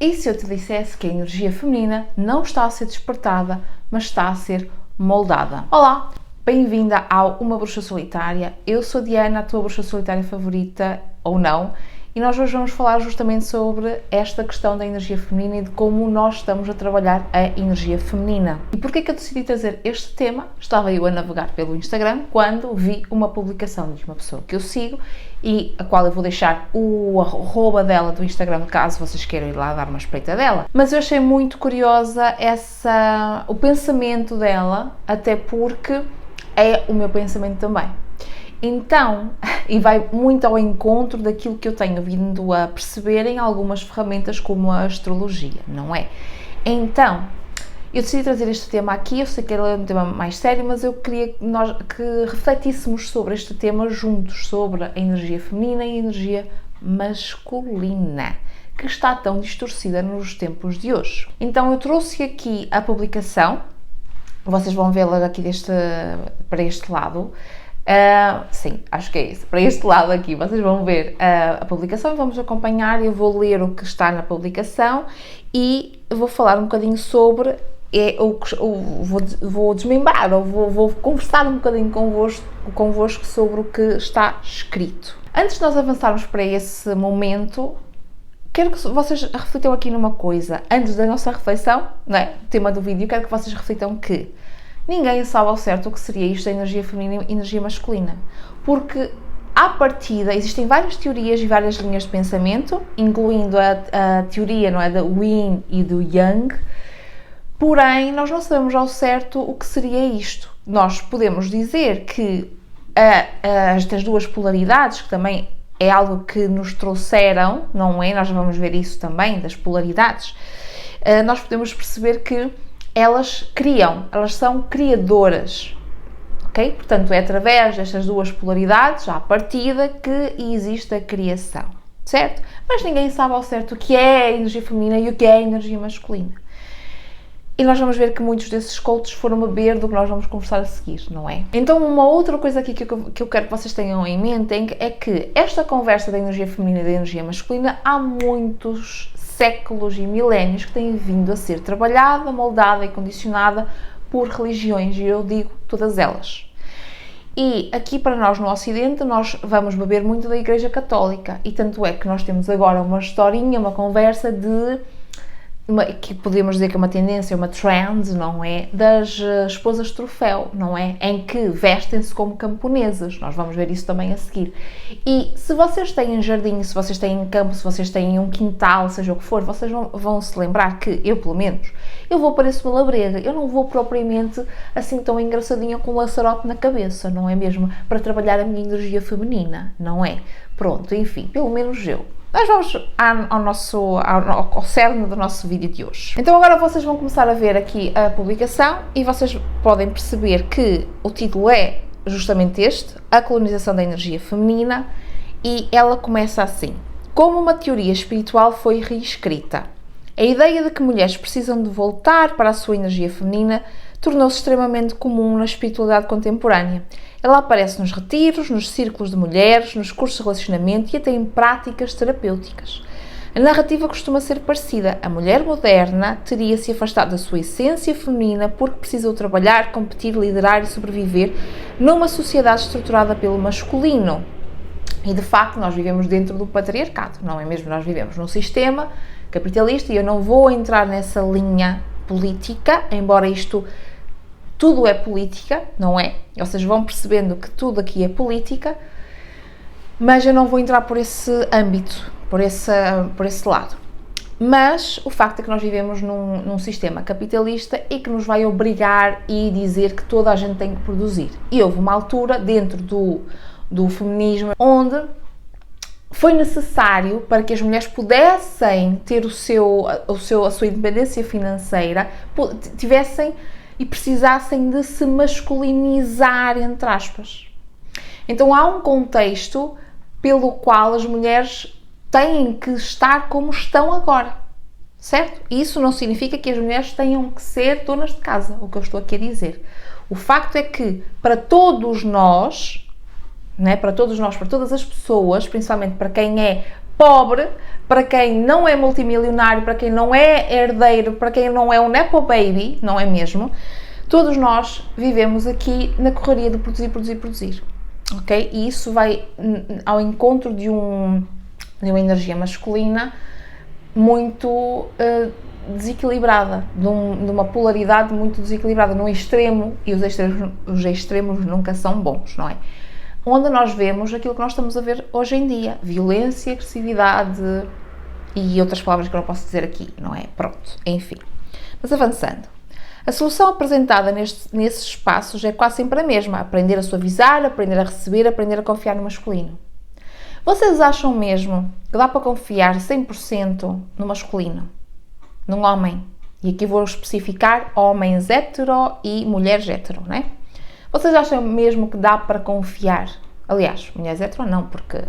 E se eu te dissesse que a energia feminina não está a ser despertada, mas está a ser moldada? Olá, bem-vinda ao Uma Bruxa Solitária. Eu sou Diana, a tua bruxa solitária favorita, ou não, e nós hoje vamos falar justamente sobre esta questão da energia feminina e de como nós estamos a trabalhar a energia feminina. E porquê que eu decidi trazer este tema? Estava eu a navegar pelo Instagram quando vi uma publicação de uma pessoa que eu sigo e a qual eu vou deixar o arroba dela do Instagram, caso vocês queiram ir lá dar uma espreita dela. Mas eu achei muito curiosa o pensamento dela, até porque é o meu pensamento também. Então, e vai muito ao encontro daquilo que eu tenho vindo a perceber em algumas ferramentas como a astrologia, não é? Então, eu decidi trazer este tema aqui, eu sei que ele é um tema mais sério, mas eu queria que refletíssemos sobre este tema juntos, sobre a energia feminina e a energia masculina, que está tão distorcida nos tempos de hoje. Então, eu trouxe aqui a publicação, vocês vão vê-la aqui para este lado. Sim, acho que é isso. Para este lado aqui, vocês vão ver a publicação, vamos acompanhar, eu vou ler o que está na publicação e vou falar um bocadinho sobre, vou desmembrar, ou vou conversar um bocadinho convosco sobre o que está escrito. Antes de nós avançarmos para esse momento, quero que vocês reflitam aqui numa coisa. Antes da nossa reflexão, não é? O tema do vídeo, quero que vocês reflitam que ninguém sabe ao certo o que seria isto da energia feminina e energia masculina, porque à partida existem várias teorias e várias linhas de pensamento, incluindo a teoria, não é, da Yin e do Yang, porém nós não sabemos ao certo o que seria isto. Nós podemos dizer que estas duas polaridades, que também é algo que nos trouxeram, não é? Nós vamos ver isso também, das polaridades, nós podemos perceber que elas são criadoras, ok? Portanto, é através destas duas polaridades, à partida, que existe a criação, certo? Mas ninguém sabe ao certo o que é a energia feminina e o que é a energia masculina. E nós vamos ver que muitos desses cultos foram beber do que nós vamos conversar a seguir, não é? Então, uma outra coisa aqui que eu quero que vocês tenham em mente é que esta conversa da energia feminina e da energia masculina há muitos séculos e milénios que têm vindo a ser trabalhada, moldada e condicionada por religiões, e eu digo todas elas. E aqui para nós no Ocidente, nós vamos beber muito da Igreja Católica, e tanto é que nós temos agora uma historinha, uma conversa que podemos dizer que é uma tendência, uma trend, não é? Das esposas troféu, não é? Em que vestem-se como camponesas. Nós vamos ver isso também a seguir. E se vocês têm jardim, se vocês têm campo, se vocês têm um quintal, seja o que for, vocês vão se lembrar que, eu pelo menos, eu vou para esse labreda. Eu não vou propriamente assim tão engraçadinha com um laçarote na cabeça, não é mesmo? Para trabalhar a minha energia feminina, não é? Pronto, enfim, pelo menos eu. Nós vamos ao cerne do nosso vídeo de hoje. Então agora vocês vão começar a ver aqui a publicação e vocês podem perceber que o título é justamente este, a colonização da energia feminina, e ela começa assim: como uma teoria espiritual foi reescrita. A ideia de que mulheres precisam de voltar para a sua energia feminina tornou-se extremamente comum na espiritualidade contemporânea. Ela aparece nos retiros, nos círculos de mulheres, nos cursos de relacionamento e até em práticas terapêuticas. A narrativa costuma ser parecida. A mulher moderna teria se afastado da sua essência feminina porque precisou trabalhar, competir, liderar e sobreviver numa sociedade estruturada pelo masculino. E de facto nós vivemos dentro do patriarcado, não é mesmo? Nós vivemos num sistema capitalista e eu não vou entrar nessa linha política, embora isto tudo é política, não é? Vocês vão percebendo que tudo aqui é política, mas eu não vou entrar por esse âmbito, por esse lado. Mas o facto é que nós vivemos num sistema capitalista e que nos vai obrigar e dizer que toda a gente tem que produzir. E houve uma altura dentro do feminismo onde foi necessário, para que as mulheres pudessem ter a sua independência financeira, tivessem e precisassem de se masculinizar, entre aspas. Então há um contexto pelo qual as mulheres têm que estar como estão agora, certo? E isso não significa que as mulheres tenham que ser donas de casa, o que eu estou aqui a dizer. O facto é que para todos nós, né, para todas as pessoas, principalmente para quem é pobre, para quem não é multimilionário, para quem não é herdeiro, para quem não é um nepo baby, não é mesmo? Todos nós vivemos aqui na correria de produzir, produzir, produzir, ok? E isso vai ao encontro de uma energia masculina muito desequilibrada, de uma polaridade muito desequilibrada, num extremo, e os extremos nunca são bons, não é? Onde nós vemos aquilo que nós estamos a ver hoje em dia, violência, agressividade e outras palavras que eu não posso dizer aqui, não é? Pronto, enfim. Mas avançando. A solução apresentada nesses espaços é quase sempre a mesma, aprender a suavizar, aprender a receber, aprender a confiar no masculino. Vocês acham mesmo que dá para confiar 100% no masculino? Num homem? E aqui vou especificar homens hetero e mulheres hetero, não é? Vocês acham mesmo que dá para confiar? Aliás, mulheres hetero não, porque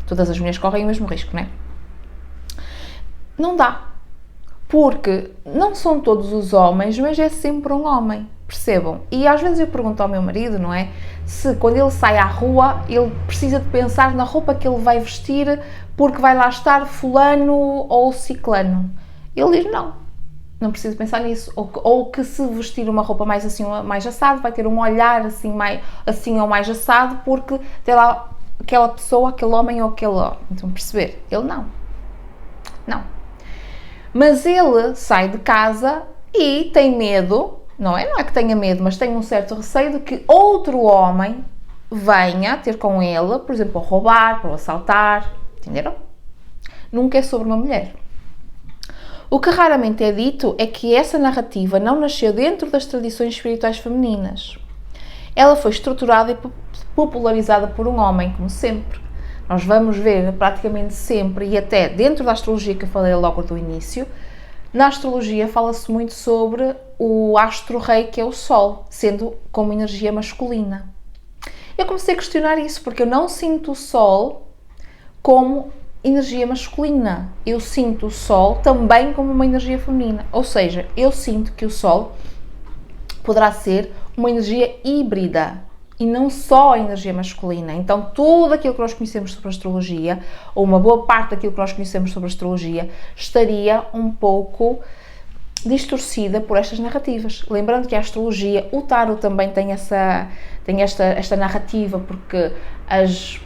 todas as mulheres correm o mesmo risco, não é? Não dá. Porque não são todos os homens, mas é sempre um homem, percebam? E às vezes eu pergunto ao meu marido, não é? Se quando ele sai à rua, ele precisa de pensar na roupa que ele vai vestir porque vai lá estar fulano ou ciclano. Ele diz não preciso pensar nisso. Ou que se vestir uma roupa mais assim ou mais assado, vai ter um olhar assim, assim ou mais assado porque tem lá aquela pessoa, aquele homem ou aquele homem. Então perceber? Ele não. Mas ele sai de casa e tem medo, não é que tenha medo, mas tem um certo receio de que outro homem venha ter com ele, por exemplo, a roubar, para o assaltar, entenderam? Nunca é sobre uma mulher. O que raramente é dito é que essa narrativa não nasceu dentro das tradições espirituais femininas. Ela foi estruturada e popularizada por um homem, como sempre. Nós vamos ver praticamente sempre, e até dentro da astrologia que eu falei logo do início, na astrologia fala-se muito sobre o astro-rei, que é o Sol, sendo como energia masculina. Eu comecei a questionar isso, porque eu não sinto o Sol como energia masculina. Eu sinto o Sol também como uma energia feminina. Ou seja, eu sinto que o Sol poderá ser uma energia híbrida, e não só a energia masculina. Então, tudo aquilo que nós conhecemos sobre a astrologia, ou uma boa parte daquilo que nós conhecemos sobre a astrologia, estaria um pouco distorcida por estas narrativas. Lembrando que a astrologia, o tarot também tem esta narrativa, porque as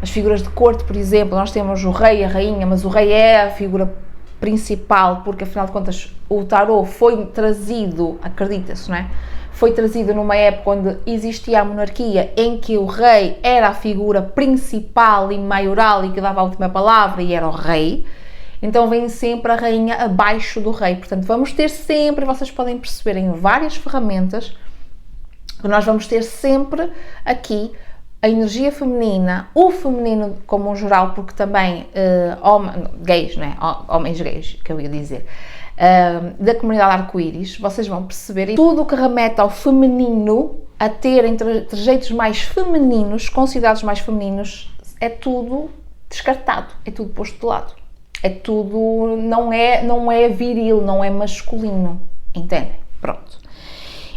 figuras de corte, por exemplo, nós temos o rei e a rainha, mas o rei é a figura principal, porque afinal de contas o tarot foi trazido, acredita-se, não é? Foi trazido numa época onde existia a monarquia, em que o rei era a figura principal e maioral e que dava a última palavra e era o rei. Então vem sempre a rainha abaixo do rei. Portanto, vamos ter sempre, vocês podem perceber em várias ferramentas, que nós vamos ter sempre aqui a energia feminina, o feminino como um geral, porque também gays, né? Homens gays, que eu ia dizer, da comunidade arco-íris, vocês vão perceber, e tudo o que remete ao feminino, a terem trejeitos mais femininos, considerados mais femininos, é tudo descartado, é tudo posto de lado. É tudo, não é viril, não é masculino, entendem? Pronto.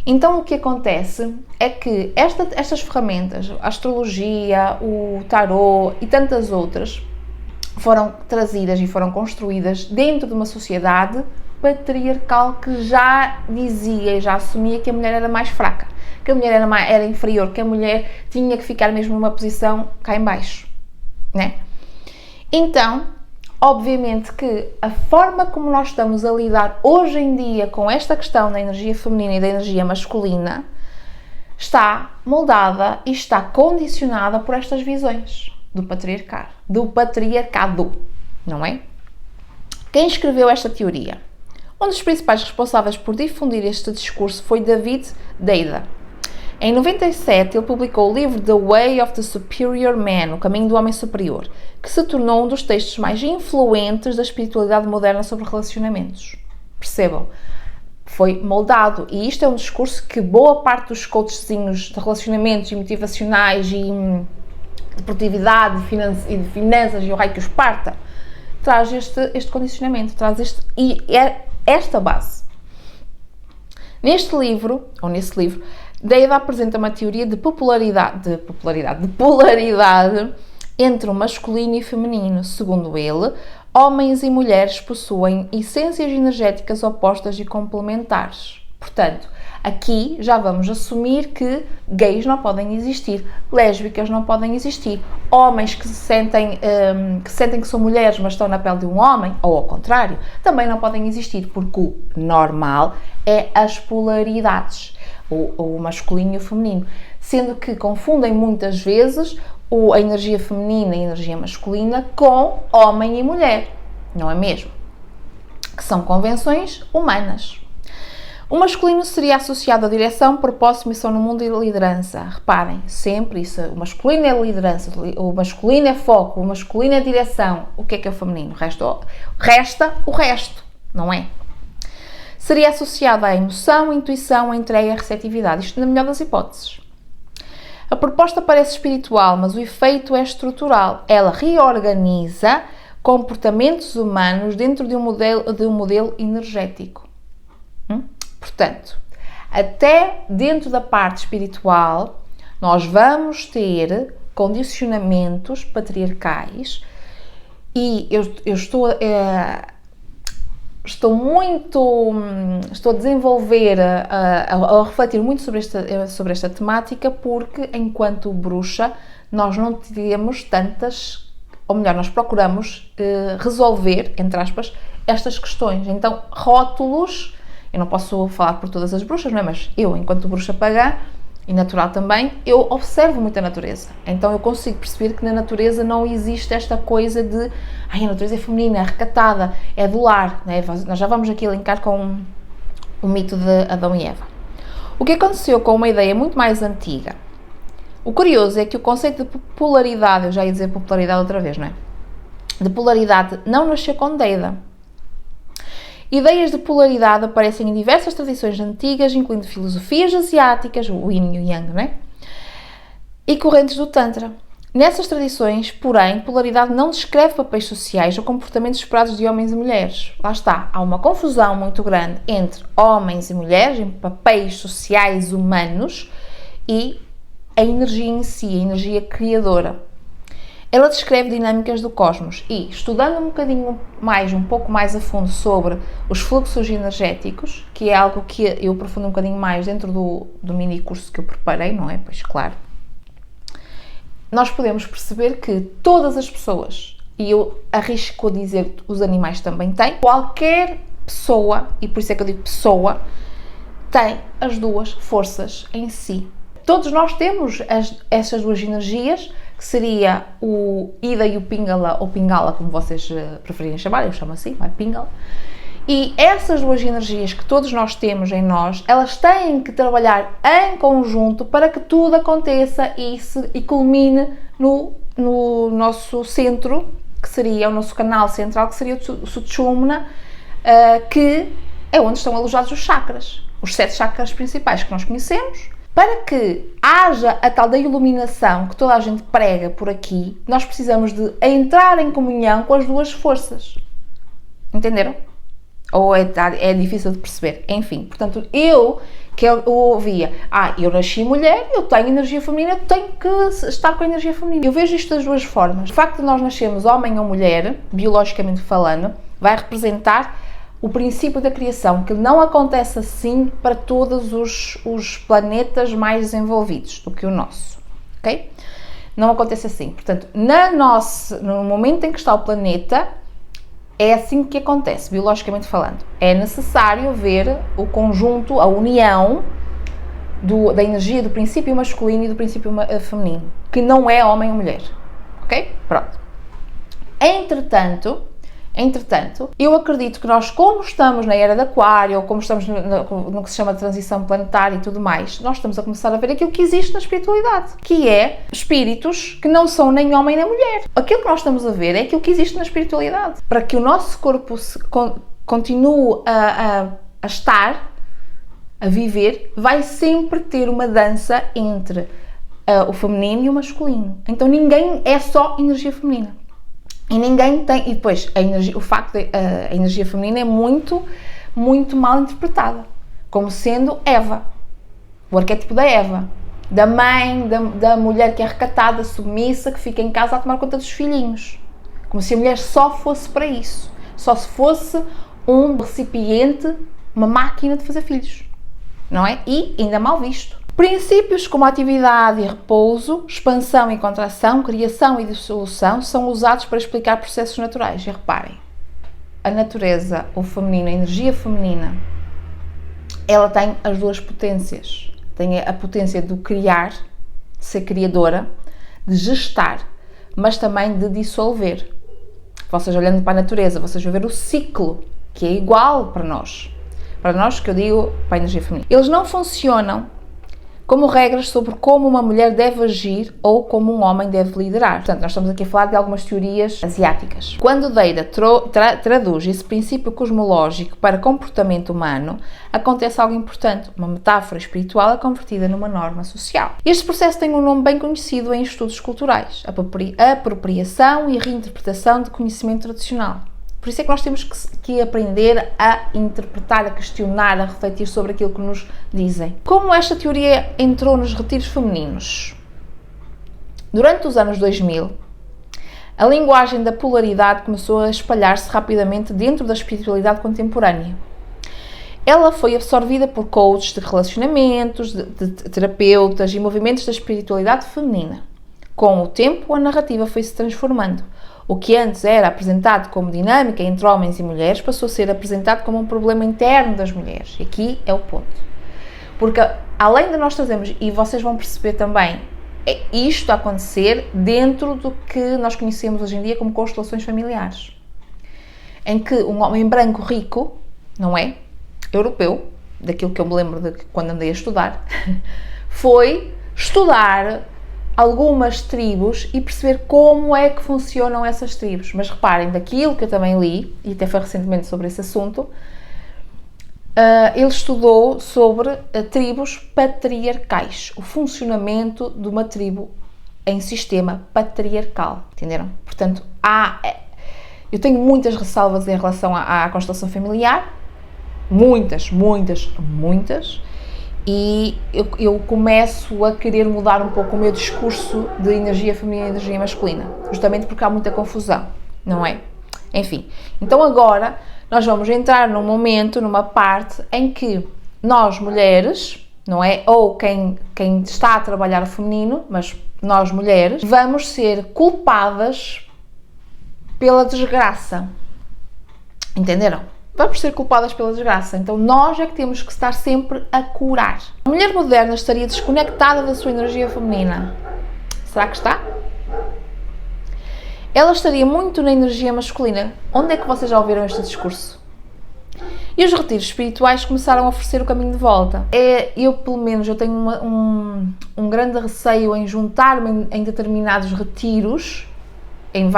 Então o que acontece é que estas ferramentas, a astrologia, o tarot e tantas outras, foram trazidas e foram construídas dentro de uma sociedade patriarcal que já dizia e já assumia que a mulher era mais fraca, que a mulher era inferior, que a mulher tinha que ficar mesmo numa posição cá em baixo, né? Então, obviamente que a forma como nós estamos a lidar hoje em dia com esta questão da energia feminina e da energia masculina está moldada e está condicionada por estas visões do patriarcado, não é? Quem escreveu esta teoria? Um dos principais responsáveis por difundir este discurso foi David Deida. Em 97, ele publicou o livro The Way of the Superior Man, O Caminho do Homem Superior, que se tornou um dos textos mais influentes da espiritualidade moderna sobre relacionamentos. Percebam? Foi moldado, e isto é um discurso que boa parte dos coachzinhos de relacionamentos e motivacionais e de produtividade e de finanças e o raio que os parta, traz este condicionamento, traz esta base. Nesse livro, Deida apresenta uma teoria de polaridade entre o masculino e o feminino. Segundo ele, homens e mulheres possuem essências energéticas opostas e complementares. Portanto, aqui já vamos assumir que gays não podem existir, lésbicas não podem existir, homens que sentem que são mulheres mas estão na pele de um homem, ou ao contrário, também não podem existir, porque o normal é as polaridades, o masculino e o feminino, sendo que confundem muitas vezes a energia feminina e a energia masculina com homem e mulher, não é mesmo? Que são convenções humanas. O masculino seria associado à direção, propósito, missão no mundo e liderança. Reparem, sempre isso. O masculino é liderança, o masculino é foco, o masculino é direção. O que é o feminino? Resta o resto, não é? Seria associado à emoção, intuição, à entrega e à receptividade. Isto na melhor das hipóteses. A proposta parece espiritual, mas o efeito é estrutural. Ela reorganiza comportamentos humanos dentro de um modelo energético. Portanto, até dentro da parte espiritual, nós vamos ter condicionamentos patriarcais e eu estou a desenvolver, a refletir muito sobre esta temática, porque enquanto bruxa nós não temos tantas, ou melhor, nós procuramos resolver, entre aspas, estas questões. Então, rótulos, eu não posso falar por todas as bruxas, não é? Mas eu, enquanto bruxa pagã, e natural também, eu observo muito a natureza. Então eu consigo perceber que na natureza não existe esta coisa de a natureza é feminina, é recatada, é do lar, né? Nós já vamos aqui linkar com o mito de Adão e Eva. O que aconteceu com uma ideia muito mais antiga? O curioso é que o conceito de polaridade, eu já ia dizer popularidade outra vez, não é? De polaridade não nasceu com Deida. Ideias de polaridade aparecem em diversas tradições antigas, incluindo filosofias asiáticas, o Yin e o Yang, não é? E correntes do Tantra. Nessas tradições, porém, polaridade não descreve papéis sociais ou comportamentos esperados de homens e mulheres. Lá está, há uma confusão muito grande entre homens e mulheres, em papéis sociais humanos, e a energia em si, a energia criadora. Ela descreve dinâmicas do cosmos e, estudando um pouco mais a fundo sobre os fluxos energéticos, que é algo que eu aprofundo um bocadinho mais dentro do mini curso que eu preparei, não é? Pois claro. Nós podemos perceber que todas as pessoas, e eu arrisco a dizer os animais também têm, qualquer pessoa, e por isso é que eu digo pessoa, tem as duas forças em si. Todos nós temos essas duas energias, que seria o Ida e o Pingala, ou Pingala, como vocês preferirem chamar, eu chamo assim, é Pingala. E essas duas energias que todos nós temos em nós, elas têm que trabalhar em conjunto para que tudo aconteça e culmine no nosso centro, que seria o nosso canal central, que seria o Sushumna, que é onde estão alojados os chakras, os 7 chakras principais que nós conhecemos. Para que haja a tal da iluminação que toda a gente prega por aqui, nós precisamos de entrar em comunhão com as duas forças. Entenderam? Ou é difícil de perceber? Enfim, portanto, eu ouvia, eu nasci mulher, eu tenho energia feminina, eu tenho que estar com a energia feminina. Eu vejo isto das duas formas. O facto de nós nascermos homem ou mulher, biologicamente falando, vai representar o princípio da criação, que não acontece assim para todos os planetas mais desenvolvidos do que o nosso, ok? Não acontece assim. Portanto, no momento em que está o planeta, é assim que acontece, biologicamente falando. É necessário ver o conjunto, a união da energia do princípio masculino e do princípio feminino, que não é homem ou mulher, ok? Pronto. Entretanto, eu acredito que nós, como estamos na era de Aquário, ou como estamos no que se chama de transição planetária e tudo mais, nós estamos a começar a ver aquilo que existe na espiritualidade, que é espíritos que não são nem homem nem mulher. Aquilo que nós estamos a ver é aquilo que existe na espiritualidade. Para que o nosso corpo continue a estar, a viver, vai sempre ter uma dança entre o feminino e o masculino. Então ninguém é só energia feminina. E ninguém tem, e depois a energia feminina é muito, muito mal interpretada, como sendo Eva, o arquétipo da Eva, da mãe, da mulher que é recatada, submissa, que fica em casa a tomar conta dos filhinhos. Como se a mulher só fosse para isso. Só se fosse um recipiente, uma máquina de fazer filhos. Não é? E ainda mal visto. Princípios como atividade e repouso, expansão e contração, criação e dissolução são usados para explicar processos naturais. E reparem, a natureza, o feminino, a energia feminina, ela tem as duas potências. Tem a potência de criar, de ser criadora, de gestar, mas também de dissolver. Vocês olhando para a natureza, vocês vão ver o ciclo, que é igual para nós. Para nós, que eu digo, para a energia feminina. Eles não funcionam como regras sobre como uma mulher deve agir ou como um homem deve liderar. Portanto, nós estamos aqui a falar de algumas teorias asiáticas. Quando Deida traduz esse princípio cosmológico para comportamento humano, acontece algo importante. Uma metáfora espiritual é convertida numa norma social. Este processo tem um nome bem conhecido em estudos culturais: a apropriação e reinterpretação de conhecimento tradicional. Por isso é que nós temos que aprender a interpretar, a questionar, a refletir sobre aquilo que nos dizem. Como esta teoria entrou nos retiros femininos? Durante os anos 2000, a linguagem da polaridade começou a espalhar-se rapidamente dentro da espiritualidade contemporânea. Ela foi absorvida por coaches de relacionamentos, de terapeutas e movimentos da espiritualidade feminina. Com o tempo, a narrativa foi-se transformando. O que antes era apresentado como dinâmica entre homens e mulheres passou a ser apresentado como um problema interno das mulheres. E aqui é o ponto. Porque além de nós trazermos, e vocês vão perceber também, isto a acontecer dentro do que nós conhecemos hoje em dia como constelações familiares. Em que um homem branco rico, não é? Europeu, daquilo que eu me lembro de quando andei a estudar, foi estudar algumas tribos e perceber como é que funcionam essas tribos. Mas reparem, daquilo que eu também li, e até foi recentemente sobre esse assunto, ele estudou sobre tribos patriarcais, o funcionamento de uma tribo em sistema patriarcal, entenderam? Portanto, eu tenho muitas ressalvas em relação à constelação familiar, muitas, e eu começo a querer mudar um pouco o meu discurso de energia feminina e energia masculina, justamente porque há muita confusão, não é? Enfim, então agora nós vamos entrar num momento, numa parte em que nós mulheres, não é? Ou quem está a trabalhar o feminino, mas nós mulheres, vamos ser culpadas pela desgraça, entenderam? Vamos ser culpadas pela desgraça. Então nós é que temos que estar sempre a curar. A mulher moderna estaria desconectada da sua energia feminina. Será que está? Ela estaria muito na energia masculina. Onde é que vocês já ouviram este discurso? E os retiros espirituais começaram a oferecer o caminho de volta. Eu, pelo menos, eu tenho um grande receio em juntar-me em determinados retiros, em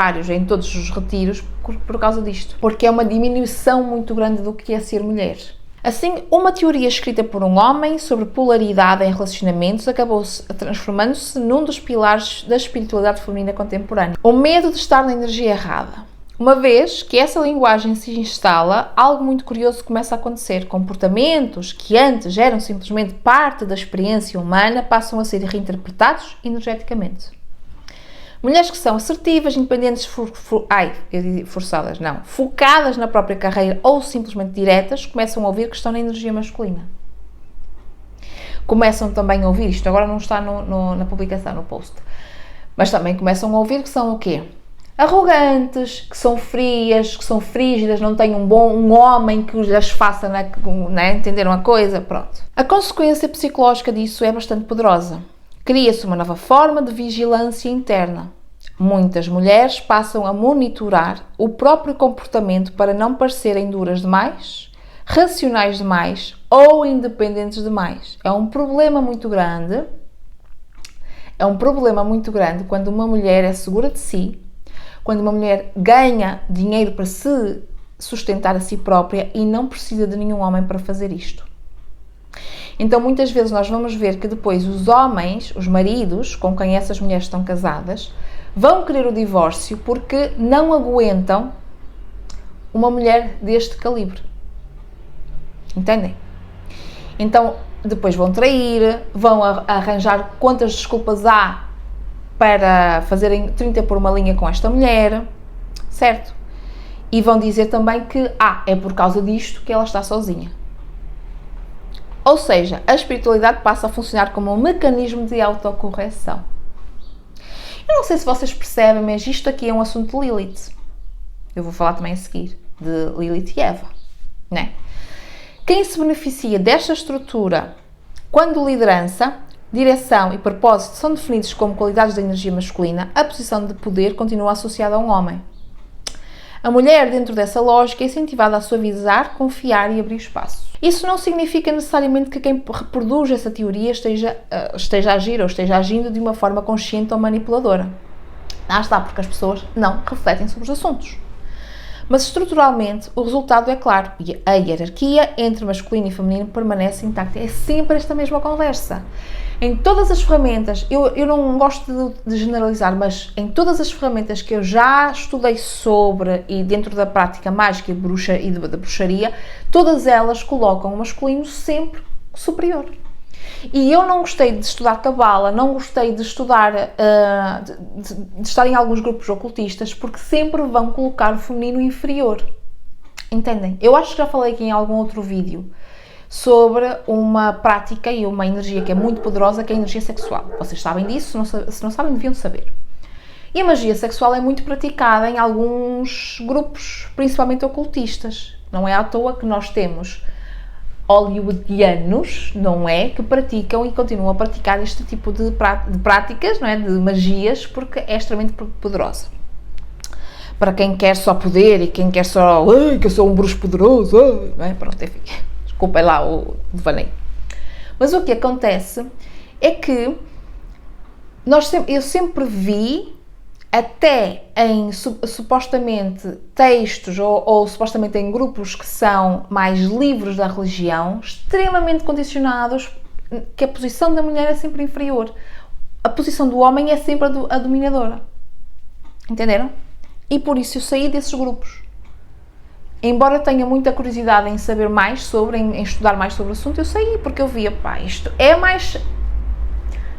todos os retiros, por causa disto. Porque é uma diminuição muito grande do que é ser mulher. Assim, uma teoria escrita por um homem sobre polaridade em relacionamentos acabou transformando-se num dos pilares da espiritualidade feminina contemporânea. O medo de estar na energia errada. Uma vez que essa linguagem se instala, algo muito curioso começa a acontecer. Comportamentos que antes eram simplesmente parte da experiência humana passam a ser reinterpretados energeticamente. Mulheres que são assertivas, independentes, focadas na própria carreira ou simplesmente diretas, começam a ouvir que estão na energia masculina. Começam também a ouvir, isto agora não está na publicação, no post, mas também começam a ouvir que são o quê? Arrogantes, que são frias, que são frígidas, não têm um homem que as faça, entenderam a coisa? Pronto. A consequência psicológica disso é bastante poderosa. Cria-se uma nova forma de vigilância interna. Muitas mulheres passam a monitorar o próprio comportamento para não parecerem duras demais, racionais demais ou independentes demais. É um problema muito grande. Quando uma mulher é segura de si, quando uma mulher ganha dinheiro para se sustentar a si própria e não precisa de nenhum homem para fazer isto. Então, muitas vezes nós vamos ver que depois os homens, os maridos com quem essas mulheres estão casadas, vão querer o divórcio porque não aguentam uma mulher deste calibre. Entendem? Então, depois vão trair, vão arranjar quantas desculpas há para fazerem 30 por uma linha com esta mulher, certo? E vão dizer também que, é por causa disto que ela está sozinha. Ou seja, a espiritualidade passa a funcionar como um mecanismo de autocorreção. Eu não sei se vocês percebem, mas isto aqui é um assunto de Lilith. Eu vou falar também a seguir de Lilith e Eva, né? Quem se beneficia desta estrutura quando liderança, direção e propósito são definidos como qualidades da energia masculina, a posição de poder continua associada a um homem. A mulher, dentro dessa lógica, é incentivada a suavizar, confiar e abrir espaço. Isso não significa necessariamente que quem reproduz essa teoria esteja a agir ou esteja agindo de uma forma consciente ou manipuladora. Está, porque as pessoas não refletem sobre os assuntos. Mas estruturalmente o resultado é claro e a hierarquia entre masculino e feminino permanece intacta. É sempre esta mesma conversa. Em todas as ferramentas, eu não gosto de generalizar, mas em todas as ferramentas que eu já estudei sobre e dentro da prática mágica e da bruxaria, todas elas colocam o masculino sempre superior. E eu não gostei de estudar cabala, não gostei de estudar, de estar em alguns grupos ocultistas, porque sempre vão colocar o feminino inferior. Entendem? Eu acho que já falei aqui em algum outro vídeo sobre uma prática e uma energia que é muito poderosa, que é a energia sexual. Vocês sabem disso? Se não sabem, deviam saber. E a magia sexual é muito praticada em alguns grupos, principalmente ocultistas. Não é à toa que nós temos hollywoodianos, não é? Que praticam e continuam a praticar este tipo de práticas, não é? De magias, porque é extremamente poderosa. Para quem quer só poder e quem quer só, que eu sou um bruxo poderoso, não é? Pronto, enfim, desculpem lá o devaneio. Mas o que acontece é que eu sempre vi, até em supostamente textos ou supostamente em grupos que são mais livres da religião, extremamente condicionados, que a posição da mulher é sempre inferior. A posição do homem é sempre a dominadora. Entenderam? E por isso eu saí desses grupos. Embora tenha muita curiosidade em saber mais sobre, em estudar mais sobre o assunto, eu saí porque eu via, isto é mais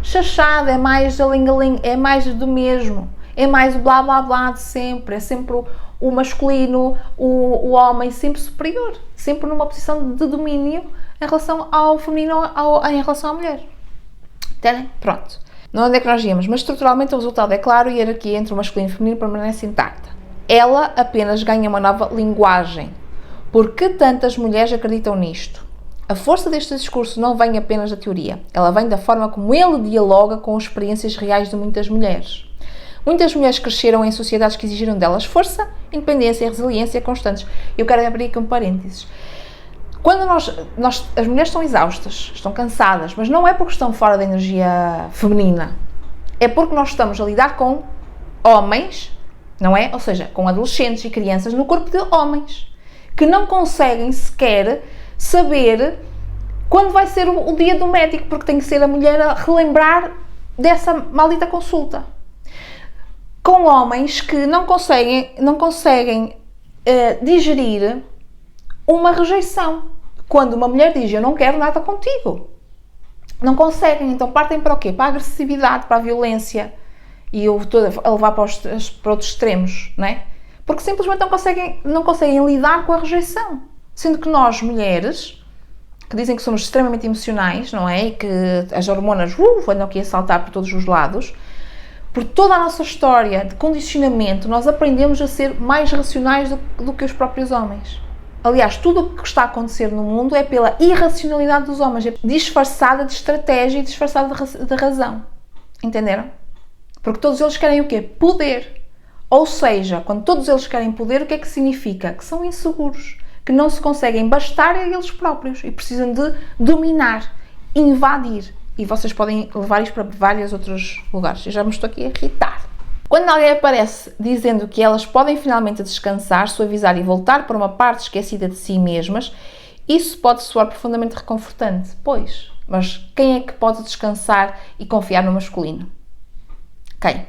chachado, é mais aling-aling, é mais do mesmo. É mais o blá blá blá de sempre, é sempre o masculino, o homem sempre superior, sempre numa posição de domínio em relação ao feminino, em relação à mulher. Entendem? Pronto. Não onde é que nós íamos, mas estruturalmente o resultado é claro e a hierarquia entre o masculino e o feminino permanece intacta. Ela apenas ganha uma nova linguagem. Por que tantas mulheres acreditam nisto? A força deste discurso não vem apenas da teoria, ela vem da forma como ele dialoga com as experiências reais de muitas mulheres. Muitas mulheres cresceram em sociedades que exigiram delas força, independência e resiliência constantes. Eu quero abrir aqui um parênteses. Quando as mulheres estão exaustas, estão cansadas, mas não é porque estão fora da energia feminina. É porque nós estamos a lidar com homens, não é? Ou seja, com adolescentes e crianças no corpo de homens, que não conseguem sequer saber quando vai ser o dia do médico, porque tem que ser a mulher a relembrar dessa maldita consulta. Com homens que não conseguem digerir uma rejeição. Quando uma mulher diz, eu não quero nada contigo. Não conseguem, então partem para o quê? Para a agressividade, para a violência. E eu estou a levar para outros extremos, não é? Porque simplesmente não conseguem lidar com a rejeição. Sendo que nós, mulheres, que dizem que somos extremamente emocionais, não é? E que as hormonas andam aqui a saltar por todos os lados. Por toda a nossa história de condicionamento, nós aprendemos a ser mais racionais do que os próprios homens. Aliás, tudo o que está a acontecer no mundo é pela irracionalidade dos homens, é disfarçada de estratégia e disfarçada de razão. Entenderam? Porque todos eles querem o quê? Poder. Ou seja, quando todos eles querem poder, o que é que significa? Que são inseguros, que não se conseguem bastar a eles próprios e precisam de dominar, invadir. E vocês podem levar isto para vários outros lugares. Eu já me estou aqui a irritar. Quando alguém aparece dizendo que elas podem finalmente descansar, suavizar e voltar para uma parte esquecida de si mesmas, isso pode soar profundamente reconfortante. Pois, mas quem é que pode descansar e confiar no masculino? Quem?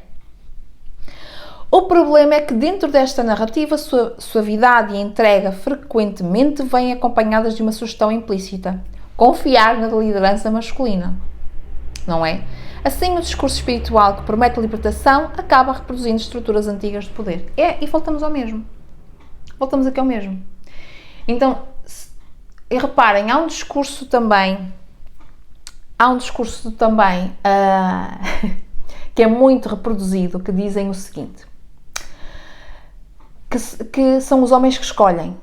O problema é que dentro desta narrativa, suavidade e entrega frequentemente vêm acompanhadas de uma sugestão implícita. confiar na liderança masculina, não é? Assim, o discurso espiritual que promete a libertação acaba reproduzindo estruturas antigas de poder. E voltamos ao mesmo. Voltamos aqui ao mesmo. Então, e reparem, há um discurso também que é muito reproduzido, que dizem o seguinte, que são os homens que escolhem,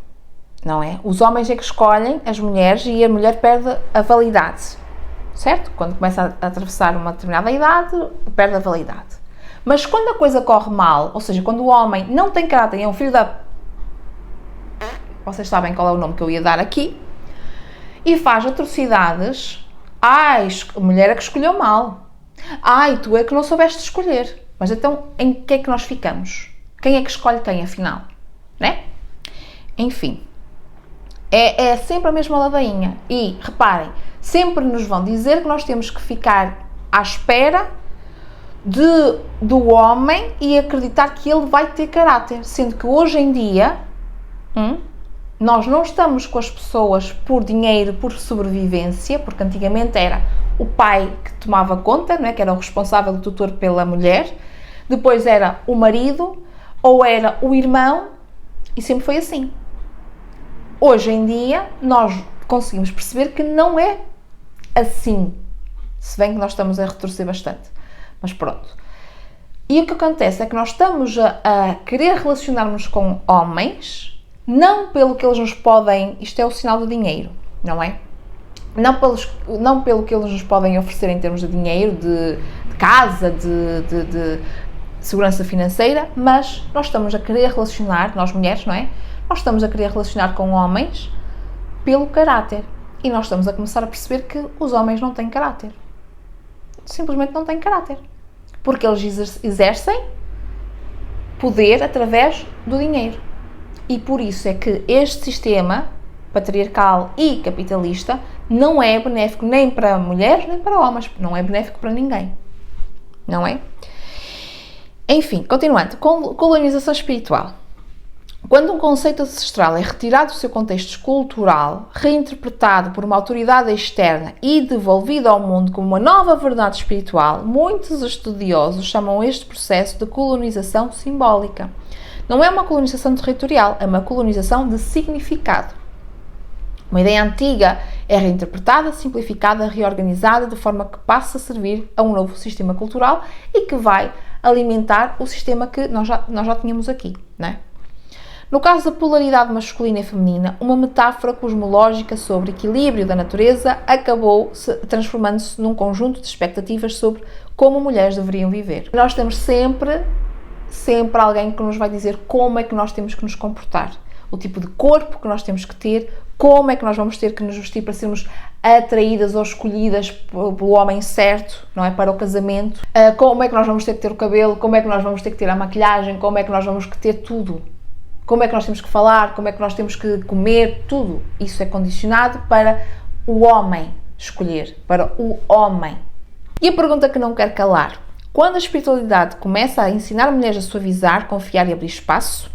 não é? Os homens é que escolhem as mulheres e a mulher perde a validade, certo? Quando começa a atravessar uma determinada idade, perde a validade. Mas quando a coisa corre mal, ou seja, quando o homem não tem caráter, é um filho da... Vocês sabem qual é o nome que eu ia dar aqui, e faz atrocidades, ai, a mulher é que escolheu mal, ai, tu é que não soubeste escolher. Mas então, em que é que nós ficamos? Quem é que escolhe quem, afinal? Né? Do É sempre a mesma ladainha. E, reparem, sempre nos vão dizer que nós temos que ficar à espera do homem e acreditar que ele vai ter caráter. Sendo que hoje em dia, nós não estamos com as pessoas por dinheiro, por sobrevivência, porque antigamente era o pai que tomava conta, não é? Que era o responsável, o tutor pela mulher, depois era o marido, ou era o irmão, e sempre foi assim. Hoje em dia, nós conseguimos perceber que não é assim, se bem que nós estamos a retorcer bastante, mas pronto. E o que acontece é que nós estamos a querer relacionar-nos com homens, não pelo que eles nos podem, isto é o sinal do dinheiro, não é? Não pelo que eles nos podem oferecer em termos de dinheiro, de casa, de segurança financeira, mas nós estamos a querer relacionar, nós mulheres, não é? Nós estamos a querer relacionar com homens pelo caráter. E nós estamos a começar a perceber que os homens não têm caráter. Simplesmente não têm caráter. Porque eles exercem poder através do dinheiro. E por isso é que este sistema patriarcal e capitalista não é benéfico nem para mulheres nem para homens. Não é benéfico para ninguém. Não é? Enfim, continuando. Colonização espiritual. Quando um conceito ancestral é retirado do seu contexto cultural, reinterpretado por uma autoridade externa e devolvido ao mundo como uma nova verdade espiritual, muitos estudiosos chamam este processo de colonização simbólica. Não é uma colonização territorial, é uma colonização de significado. Uma ideia antiga é reinterpretada, simplificada, reorganizada, de forma que passa a servir a um novo sistema cultural e que vai alimentar o sistema que nós já tínhamos aqui, não é? No caso da polaridade masculina e feminina, uma metáfora cosmológica sobre equilíbrio da natureza acabou transformando-se num conjunto de expectativas sobre como mulheres deveriam viver. Nós temos sempre alguém que nos vai dizer como é que nós temos que nos comportar, o tipo de corpo que nós temos que ter, como é que nós vamos ter que nos vestir para sermos atraídas ou escolhidas pelo homem certo, não é? Para o casamento, como é que nós vamos ter o cabelo, como é que nós vamos ter que ter a maquilhagem, como é que nós vamos ter tudo. Como é que nós temos que falar, como é que nós temos que comer, tudo. Isso é condicionado para o homem escolher, para o homem. E a pergunta que não quero calar. Quando a espiritualidade começa a ensinar mulheres a suavizar, confiar e abrir espaço,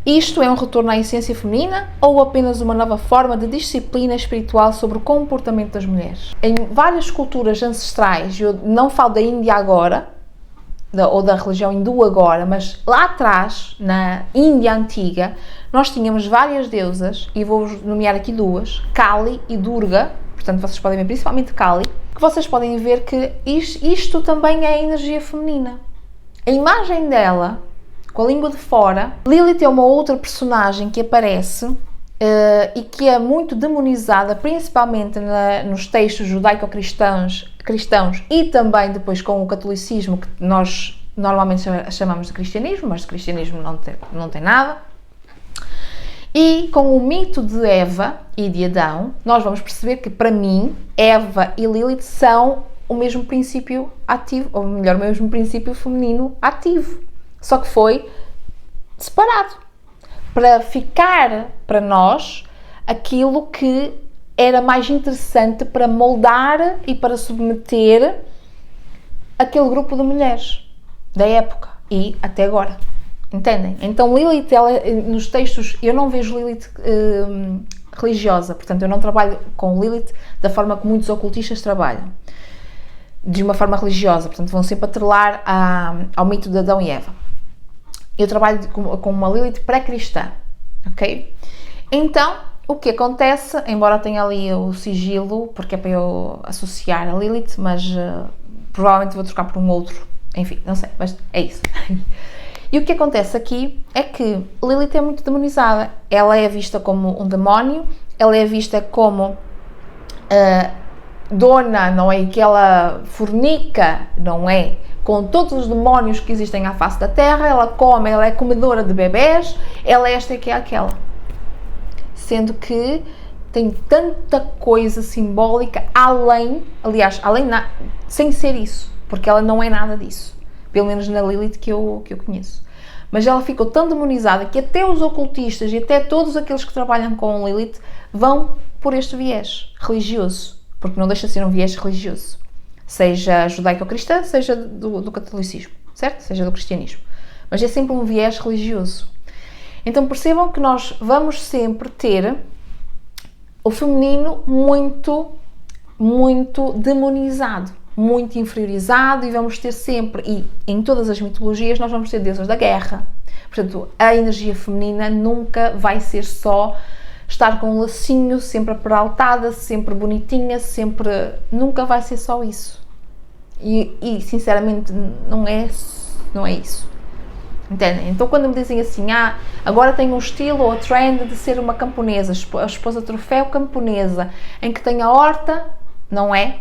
isto é um retorno à essência feminina ou apenas uma nova forma de disciplina espiritual sobre o comportamento das mulheres? Em várias culturas ancestrais, eu não falo da Índia agora, ou da religião hindu agora, mas lá atrás, na Índia antiga, nós tínhamos várias deusas, e vou nomear aqui duas, Kali e Durga, portanto vocês podem ver principalmente Kali, que vocês podem ver que isto também é a energia feminina. A imagem dela, com a língua de fora, Lilith é uma outra personagem que aparece e que é muito demonizada, principalmente nos textos judaico-cristãos e também depois com o catolicismo, que nós normalmente chamamos de cristianismo, mas de cristianismo não tem nada. E com o mito de Eva e de Adão, nós vamos perceber que, para mim, Eva e Lilith são o mesmo princípio ativo, ou melhor, o mesmo princípio feminino ativo, só que foi separado, para ficar para nós aquilo que era mais interessante para moldar e para submeter aquele grupo de mulheres da época e até agora. Entendem? Então Lilith, ela, nos textos, eu não vejo Lilith religiosa, portanto eu não trabalho com Lilith da forma que muitos ocultistas trabalham, de uma forma religiosa, portanto vão sempre atrelar ao mito de Adão e Eva. Eu trabalho com uma Lilith pré-cristã, ok? Então, o que acontece, embora tenha ali o sigilo, porque é para eu associar a Lilith, mas provavelmente vou trocar por um outro, enfim, não sei, mas é isso. E o que acontece aqui é que Lilith é muito demonizada. Ela é vista como um demónio, ela é vista como dona, não é? Que ela fornica, não é? Com todos os demónios que existem à face da Terra, ela come, ela é comedora de bebés, ela é esta e é aquela. Sendo que tem tanta coisa simbólica sem ser isso, porque ela não é nada disso. Pelo menos na Lilith que eu conheço. Mas ela ficou tão demonizada que até os ocultistas e até todos aqueles que trabalham com Lilith vão por este viés religioso, porque não deixa de ser um viés religioso, seja judaico-cristã, seja do catolicismo, certo? Seja do cristianismo. Mas é sempre um viés religioso. Então percebam que nós vamos sempre ter o feminino muito, muito demonizado, muito inferiorizado, e vamos ter sempre, e em todas as mitologias nós vamos ter deusas da guerra. Portanto, a energia feminina nunca vai ser só estar com um lacinho, sempre peraltada, sempre bonitinha, nunca vai ser só isso. E sinceramente não é isso. Entendem? Então quando me dizem assim, agora tem um estilo ou trend de ser uma camponesa, a esposa troféu camponesa, em que tem a horta, não é?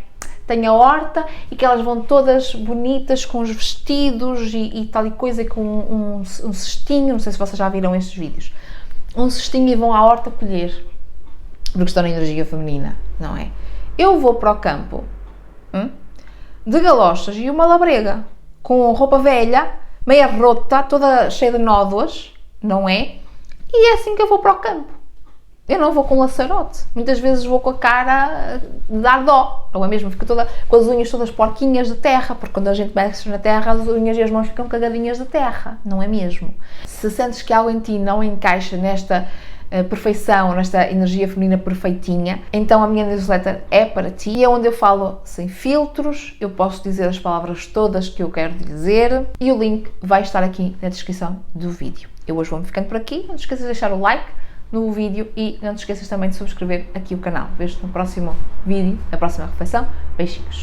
Tem a horta e que elas vão todas bonitas com os vestidos e tal e coisa, com um cestinho, não sei se vocês já viram estes vídeos, um cestinho, e vão à horta colher, porque estão na energia feminina, não é? Eu vou para o campo de galochas e uma labrega, com roupa velha, meia rota, toda cheia de nódoas, não é? E é assim que eu vou para o campo. Eu não vou com laçarote. Muitas vezes vou com a cara de dar dó, não é mesmo? Fico toda com as unhas todas porquinhas de terra, porque quando a gente mexe na terra, as unhas e as mãos ficam cagadinhas de terra, não é mesmo? Se sentes que algo em ti não encaixa nesta perfeição, nesta energia feminina perfeitinha, então a minha newsletter é para ti. É onde eu falo sem filtros, eu posso dizer as palavras todas que eu quero dizer, e o link vai estar aqui na descrição do vídeo. Eu hoje vou-me ficando por aqui, não te esqueças de deixar o like no vídeo e não te esqueças também de subscrever aqui o canal. Vejo-te no próximo vídeo, na próxima reflexão. Beijinhos!